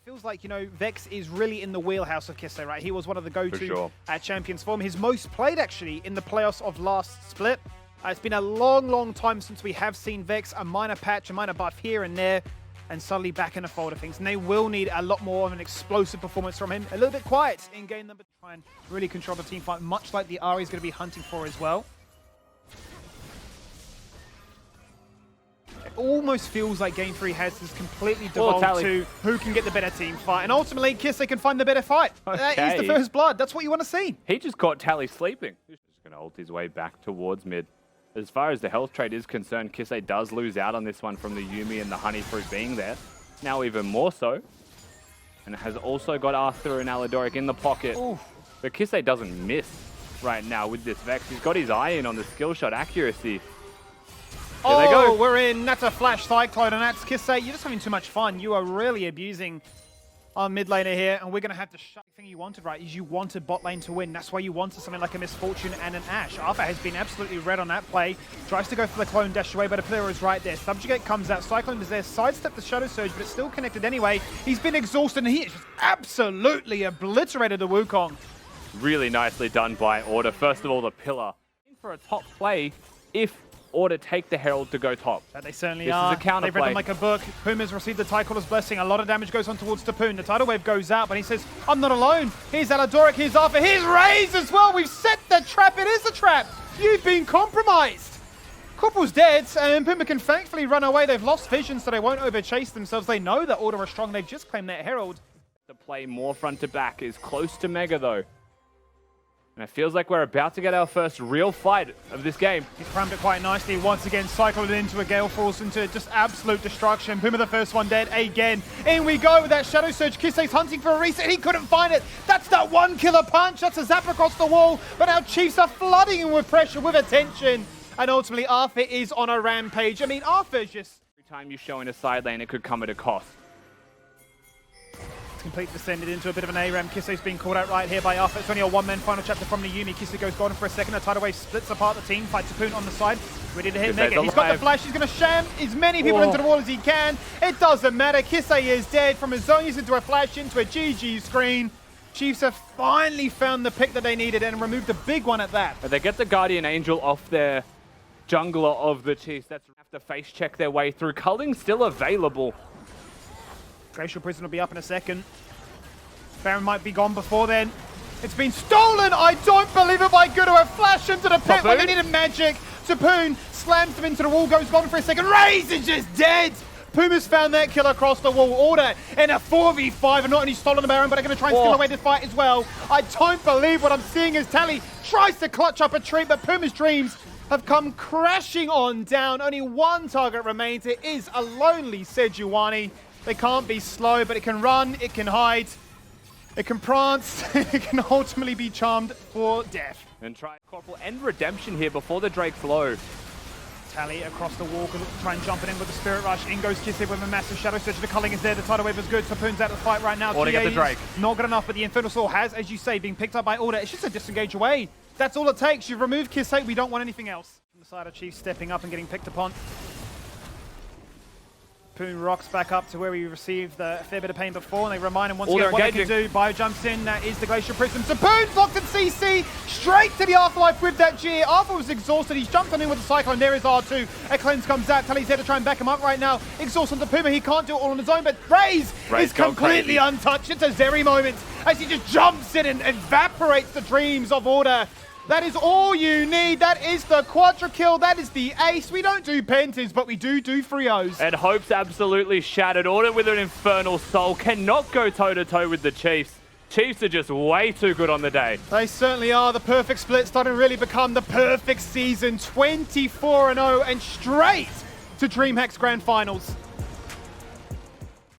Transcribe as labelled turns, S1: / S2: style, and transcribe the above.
S1: feels like, you know, Vex is really in the wheelhouse of Kisei, right? He was one of the go-to champions for him. His most played, actually, in the playoffs of last split. It's been a long, long time since we have seen Vex. A minor patch, a minor buff here and there, and suddenly back in the fold of things. And they will need a lot more of an explosive performance from him. A little bit quiet in game number, try and really control the team fight, much like the Ahri is going to be hunting for as well. It almost feels like Game 3 has this completely devolved to who can get the better team fight. And ultimately, Kisei can find the better fight. That is the first blood. That's what you want to see.
S2: He just caught Tally sleeping. He's just going to ult his way back towards mid. As far as the health trade is concerned, Kisei does lose out on this one from the Yuumi and the Honey Fruit being there. Now even more so. And has also got Arthur and Aladoric in the pocket. Oof. But Kisei doesn't miss right now with this Vex. He's got his eye in on the skill shot accuracy. There they go.
S1: We're in. That's a flash cyclone, and that's Kisei. You're just having too much fun. You are really abusing our mid laner here, and we're going to have to shut the thing you wanted, right? Is you wanted bot lane to win. That's why you wanted something like a Misfortune and an Ashe. Arthur has been absolutely red on that play. Tries to go for the clone dash away, but a player is right there. Subjugate comes out. Cyclone is there. Sidestep the Shadow Surge, but it's still connected anyway. He's been exhausted, and he has just absolutely obliterated the Wukong.
S2: Really nicely done by Order. First of all, the pillar. For a top play, if Order take the Herald to go top.
S1: That they certainly are.
S2: This is a counter
S1: They've read
S2: play.
S1: them like a book. Puma has received the Tidecaller's blessing. A lot of damage goes on towards Tapoon. The tidal wave goes out, but he says, I'm not alone. Here's Aladoric, here's Arthur, here's Raze as well. We've set the trap. It is a trap. You've been compromised. Corporal's dead, and Puma can thankfully run away. They've lost vision, so they won't overchase themselves. They know that Order are strong. They've just claimed that Herald.
S2: The play more front to back is close to Mega, though. And it feels like we're about to get our first real fight of this game.
S1: He's crammed it quite nicely. Once again, cycled into a Gale Force, into just absolute destruction. Puma the first one dead again. In we go with that Shadow Surge. Kisei's hunting for a reset. He couldn't find it. That's that one killer punch. That's a zap across the wall. But our Chiefs are flooding him with pressure, with attention. And ultimately, Arthur is on a rampage. I mean, Arthur's just...
S2: Every time you show in a side lane, it could come at a cost.
S1: Completely descended into a bit of an ARAM. Kisei's being called out right here by Arthur. It's only a one-man final chapter from the Yuumi. Kisei goes golden for a second. A tidal wave splits apart the team. Fight Tapoon on the side. Ready to hit Mega. He's got the flash. He's going to sham as many people into the wall as he can. It doesn't matter. Kisei is dead. From his zone, he's into a flash, into a GG screen. Chiefs have finally found the pick that they needed and removed a big one at that.
S2: But they get the Guardian Angel off their jungler of the Chiefs. That's have to face check their way through. Culling's still available.
S1: Glacial Prison will be up in a second. Baron might be gone before then. It's been stolen! I don't believe it by Gudo. A flash into the pit when they needed magic. Tapoon slams them into the wall, goes gone for a second. Raze is just dead! Puma's found that kill across the wall. Order in a 4v5, and not only stolen the Baron, but are going to try and steal away the fight as well. I don't believe what I'm seeing as Tally tries to clutch up a tree, but Puma's dreams have come crashing on down. Only one target remains. It is a lonely Sejuani. They can't be slow, but it can run, it can hide, it can prance, it can ultimately be charmed for death.
S2: And try Corporal end redemption here before the Drake's low.
S1: Tally across the wall, could try and jump it in with the Spirit Rush. In goes Kisei with a massive Shadow Surge. The Culling is there, the Tidal Wave is good. Tapoon's out of the fight right now.
S2: Order get the Drake.
S1: Not good enough, but the Infernal Soul has, as you say, been picked up by Order. It's just a disengage away. That's all it takes. You've removed Kisei, we don't want anything else. From the side of Chiefs stepping up and getting picked upon. Poon rocks back up to where we received a fair bit of pain before, and they remind him once again what they can do. Bio jumps in, that is the Glacial Prism. Tapoon's locked in CC, straight to the Afterlife with that G. Arthur was exhausted, he's jumped on in with the Cyclone, there is R2. A cleanse comes out, Tally's there to try and back him up right now. Exhausted to Puma, he can't do it all on his own, but Raze is completely untouched. It's a Zeri moment as he just jumps in and evaporates the dreams of Order. That is all you need. That is the quadra kill. That is the ace. We don't do pentas, but we do frios.
S2: And Hope's absolutely shattered. Order with an Infernal Soul cannot go toe-to-toe with the Chiefs. Chiefs are just way too good on the day.
S1: They certainly are. The perfect split starting to really become the perfect season. 24-0 and straight to DreamHack's Grand Finals.